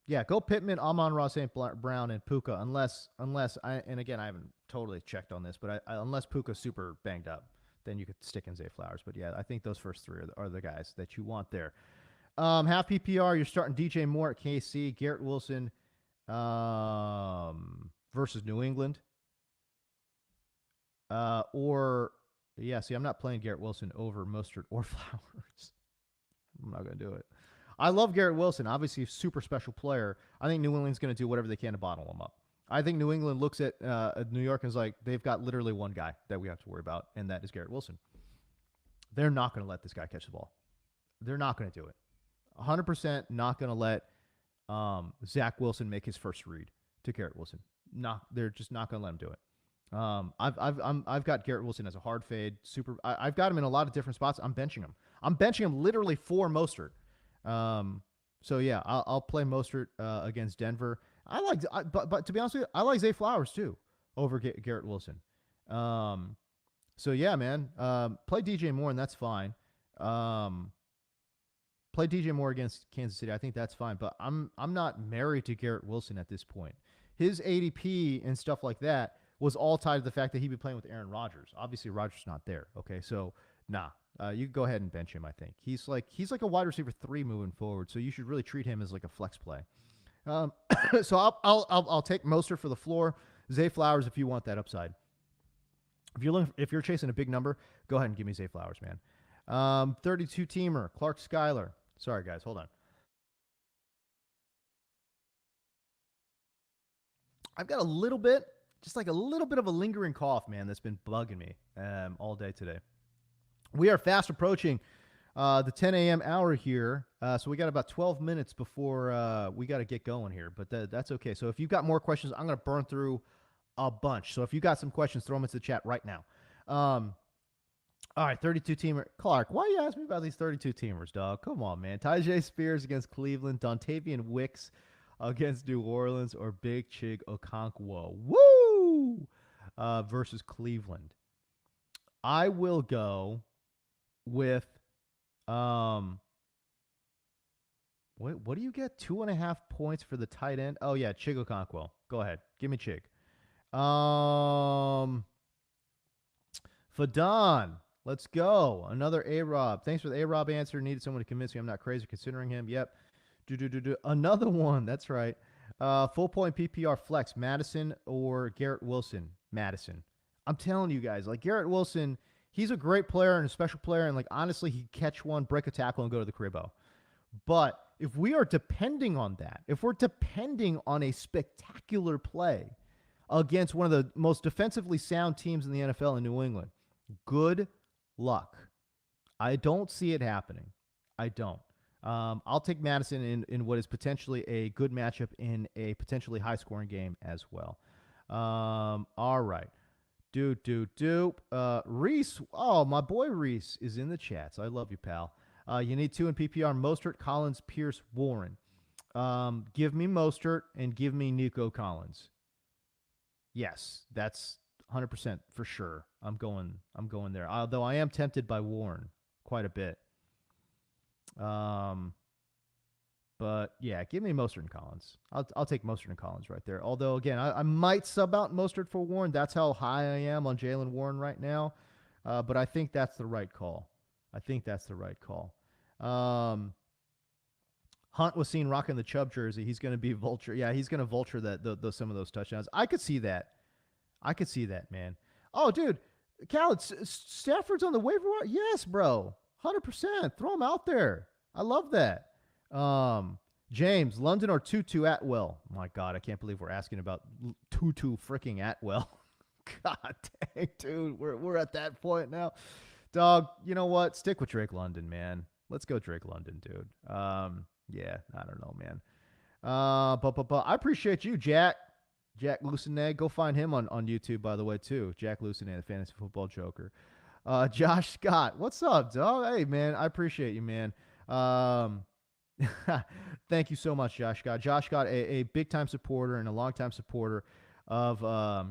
Yeah, go Pittman, Amon-Ra St. Brown, and Puka. Unless and again I haven't totally checked on this, but unless Puka's super banged up, then you could stick in Zay Flowers. But yeah, I think those first three are the guys that you want there. Half PPR, you're starting DJ Moore at KC, Garrett Wilson versus New England. Or yeah, see, I'm not playing Garrett Wilson over Mostert or Flowers. I'm not going to do it. I love Garrett Wilson. Obviously, a super special player. I think New England's going to do whatever they can to bottle him up. I think New England looks at New York and is like, they've got literally one guy that we have to worry about, and that is Garrett Wilson. They're not going to let this guy catch the ball. They're not going to do it. 100% not going to let Zach Wilson make his first read to Garrett Wilson. They're just not going to let him do it. I've got Garrett Wilson as a hard fade. I've got him in a lot of different spots. I'm benching him. I'm benching him literally for Mostert. So yeah, I'll play Mostert against Denver. But to be honest with you, I like Zay Flowers too over Garrett Wilson. So yeah, man, play DJ Moore and that's fine. Play DJ Moore against Kansas City. I think that's fine. But I'm not married to Garrett Wilson at this point. His ADP and stuff like that was all tied to the fact that he'd be playing with Aaron Rodgers. Obviously, Rodgers not there. Okay, so nah, you go ahead and bench him. I think he's like a wide receiver 3 moving forward. So you should really treat him as like a flex play. So I'll take Mostert for the floor. Zay Flowers if you want that upside. If you're chasing a big number, go ahead and give me Zay Flowers, man. 32 teamer Clark Schuyler. Sorry guys, hold on. I've got just like a little bit of a lingering cough, man, that's been bugging me all day today. We are fast approaching the 10 a.m. hour here, so we got about 12 minutes before we got to get going here, but that's okay. So if you've got more questions, I'm going to burn through a bunch. So if you got some questions, throw them into the chat right now. All right, 32-teamer. Clark, why you ask me about these 32-teamers, dog? Come on, man. Tyjae Spears against Cleveland, Dontavian Wicks against New Orleans, or Big Chig Okonkwo. Woo! Versus Cleveland. I will go with what do you get? 2.5 points for the tight end? Oh yeah, Chig Okonkwo. Go ahead. Give me Chig. Fadon. Let's go. Another A-Rob. Thanks for the A-Rob answer. Needed someone to convince me I'm not crazy considering him. Yep. Another one. That's right. Full point PPR flex. Madison or Garrett Wilson? Madison. I'm telling you guys, like Garrett Wilson, he's a great player and a special player. And like, honestly, he'd catch one, break a tackle, and go to the cribbo. But if we are depending on that, if we're depending on a spectacular play against one of the most defensively sound teams in the NFL in New England, good luck. I don't see it happening. I don't. I'll take Madison in what is potentially a good matchup in a potentially high-scoring game as well. All right. Reese. Oh, my boy Reese is in the chats. I love you, pal. You need 2 in PPR. Mostert, Collins, Pierce, Warren. Give me Mostert and give me Nico Collins. Yes, that's 100% for sure. I'm going there. Although I am tempted by Warren quite a bit. But yeah, give me Mostert and Collins. I'll take Mostert and Collins right there. Although again, I might sub out Mostert for Warren. That's how high I am on Jaylen Warren right now. But I think that's the right call. Hunt was seen rocking the Chubb jersey. He's going to be vulture. Yeah, he's going to vulture some of those touchdowns. I could see that, man. Oh, dude, Khaled, Stafford's on the waiver wire. Yes, bro, 100%. Throw him out there. I love that. James, London or Tutu Atwell? My God, I can't believe we're asking about Tutu freaking Atwell. God dang, dude, we're at that point now. Dog, you know what? Stick with Drake London, man. Let's go Drake London, dude. Yeah, I don't know, man. But I appreciate you, Jack Luceneg. Go find him on YouTube, by the way, too. Jack Luceneg, the fantasy football joker. Josh Scott, what's up, dog? Hey, man, I appreciate you, man. Thank you so much, Josh Scott. Josh Scott, a big-time supporter and a long-time supporter of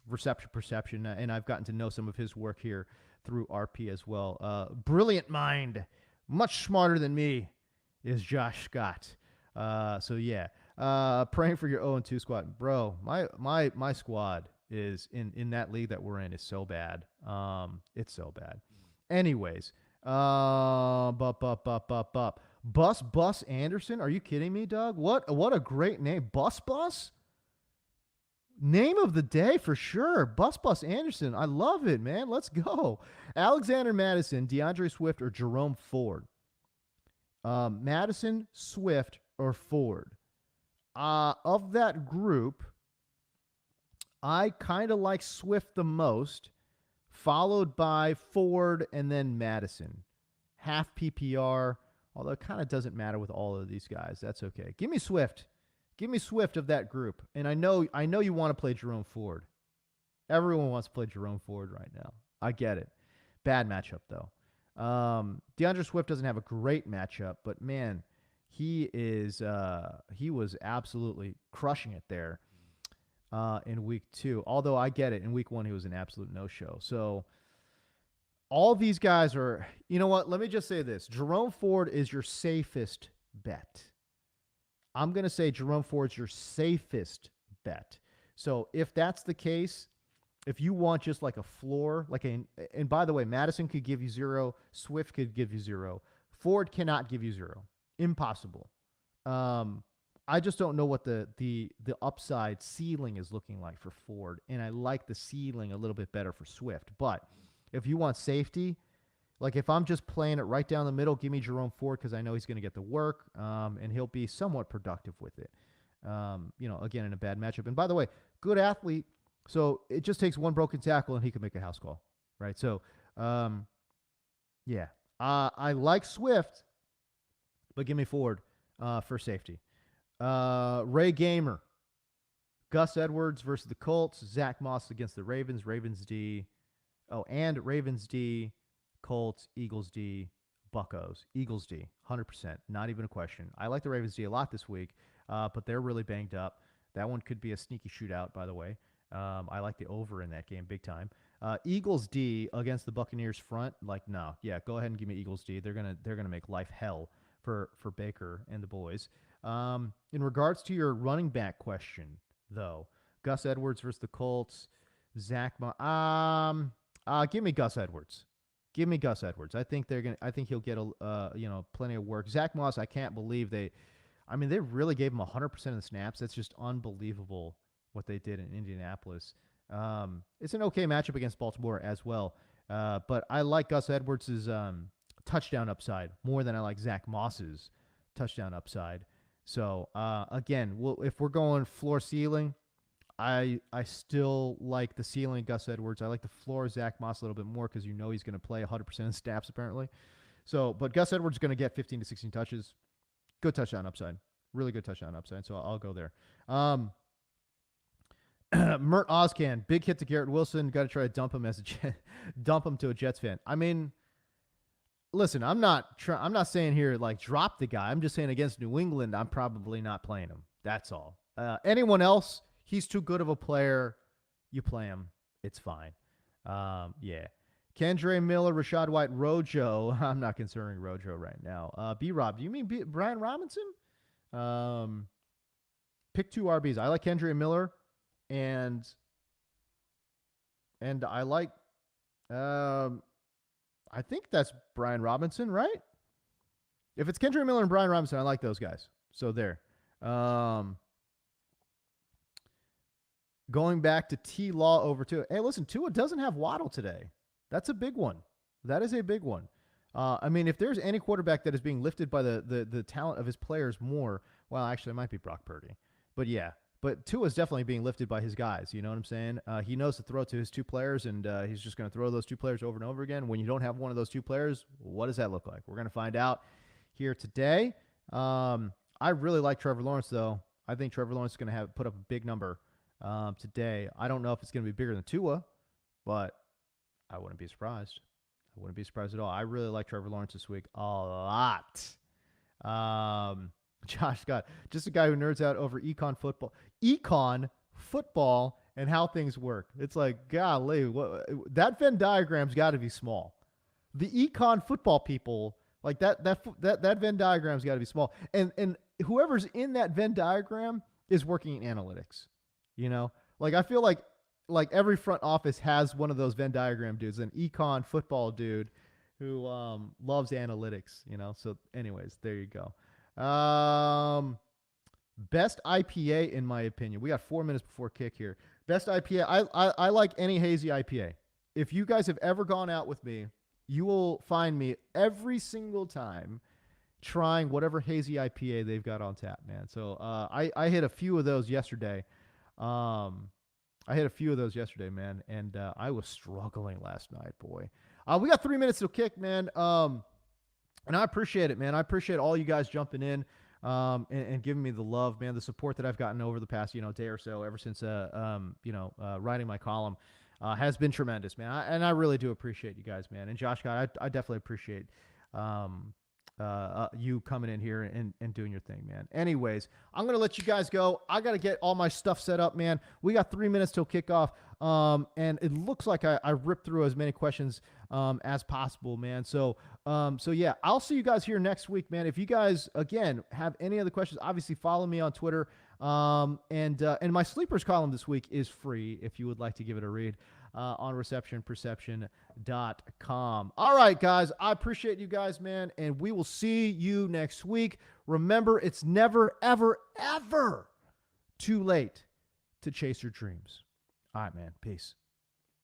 Reception Perception, and I've gotten to know some of his work here through RP as well. Brilliant mind, much smarter than me, is Josh Scott. So yeah. Praying for your 0-2 squad, bro. My squad is in that league that we're in is so bad. It's so bad. Anyways, Bus Anderson. Are you kidding me, Doug? What a great name, Bus. Name of the day for sure. Bus Anderson. I love it, man. Let's go. Alexander Madison, DeAndre Swift, or Jerome Ford. Madison, Swift, or Ford. Of that group, I kind of like Swift the most, followed by Ford and then Madison. Half PPR, although it kind of doesn't matter with all of these guys. That's okay. Give me Swift. Give me Swift of that group. And I know you want to play Jerome Ford. Everyone wants to play Jerome Ford right now. I get it. Bad matchup, though. DeAndre Swift doesn't have a great matchup, but man, he was absolutely crushing it there in week 2. Although I get it, in week 1 he was an absolute no-show. So all these guys are, you know what? Let me just say this. Jerome Ford is your safest bet. I'm going to say Jerome Ford's your safest bet. So if that's the case, if you want just like a floor, and by the way, Madison could give you 0, Swift could give you 0, Ford cannot give you 0. Impossible. I just don't know what the upside ceiling is looking like for Ford, and I like the ceiling a little bit better for Swift. But if you want safety, like if I'm just playing it right down the middle, give me Jerome Ford because I know he's going to get the work, and he'll be somewhat productive with it. Again, in a bad matchup. And by the way, good athlete. So it just takes one broken tackle and he can make a house call, right? So, yeah, I like Swift, but give me Ford for safety. Ray Gamer, Gus Edwards versus the Colts, Zach Moss against the Ravens, Ravens D, Colts, Eagles D, Buccos, Eagles D, 100%, not even a question. I like the Ravens D a lot this week, but they're really banged up. That one could be a sneaky shootout, by the way. I like the over in that game big time. Eagles D against the Buccaneers front, no. Yeah, go ahead and give me Eagles D. They're gonna make life hell for Baker and the boys. In regards to your running back question, though, Gus Edwards versus the Colts, give me Gus Edwards. Give me Gus Edwards. I think he'll get plenty of work. Zach Moss, I can't believe they really gave him 100% of the snaps. That's just unbelievable what they did in Indianapolis. It's an okay matchup against Baltimore as well. But I like Gus Edwards' touchdown upside more than I like Zach Moss's touchdown upside. So, again, if we're going floor ceiling, I still like the ceiling Gus Edwards. I like the floor Zach Moss a little bit more because he's going to play 100% of snaps apparently. So, but Gus Edwards is going to get 15 to 16 touches. Good touchdown upside. Really good touchdown upside. So I'll go there. Mert Ozcan, big hit to Garrett Wilson. Got to try to dump him to a Jets fan. I mean, listen, I'm not saying here drop the guy. I'm just saying against New England, I'm probably not playing him. That's all. Anyone else, he's too good of a player. You play him, it's fine. Yeah. Kendre Miller, Rashad White, Rojo. I'm not considering Rojo right now. B-Rob, do you mean Brian Robinson? Pick 2 RBs. I like Kendre Miller, and I like I think that's Brian Robinson, right? If it's Kendre Miller and Brian Robinson, I like those guys. So there. Going back to T-Law over Tua. Hey, listen, Tua doesn't have Waddle today. That's a big one. That is a big one. If there's any quarterback that is being lifted by the talent of his players more, well, actually, it might be Brock Purdy. But yeah, but Tua is definitely being lifted by his guys. You know what I'm saying? He knows to throw to his 2 players, and he's just going to throw those 2 players over and over again. When you don't have one of those 2 players, what does that look like? We're going to find out here today. I really like Trevor Lawrence, though. I think Trevor Lawrence is going to put up a big number today. I don't know if it's going to be bigger than Tua, but I wouldn't be surprised. I wouldn't be surprised at all. I really like Trevor Lawrence this week a lot. Josh Scott, just a guy who nerds out over econ football and how things work. It's like, golly, that Venn diagram's got to be small. The econ football people Like that Venn diagram's got to be small. And whoever's in that Venn diagram is working in analytics. You know, like I feel like every front office has one of those Venn diagram dudes, an econ football dude who loves analytics. You know. So, anyways, there you go. Best IPA in my opinion. We got 4 minutes before kick here. Best IPA. I like any hazy IPA. If you guys have ever gone out with me, you will find me every single time trying whatever hazy IPA they've got on tap, man. So I hit a few of those yesterday. Man, and I was struggling last night, boy. We got 3 minutes to kick, man. And I appreciate it, man. I appreciate all you guys jumping in and giving me the love, man, the support that I've gotten over the past, day or so, ever since, writing my column. Has been tremendous, man. And I really do appreciate you guys, man. And Josh, God, I definitely appreciate you coming in here and doing your thing, man. Anyways, I'm going to let you guys go. I got to get all my stuff set up, man. We got 3 minutes till kickoff. And it looks like I ripped through as many questions as possible, man. So yeah, I'll see you guys here next week, man. If you guys, again, have any other questions, obviously follow me on Twitter. And my sleepers column this week is free if you would like to give it a read on receptionperception.com. All right, guys, I appreciate you guys, man, and we will see you next week. Remember, it's never, ever, ever too late to chase your dreams. All right, man. Peace.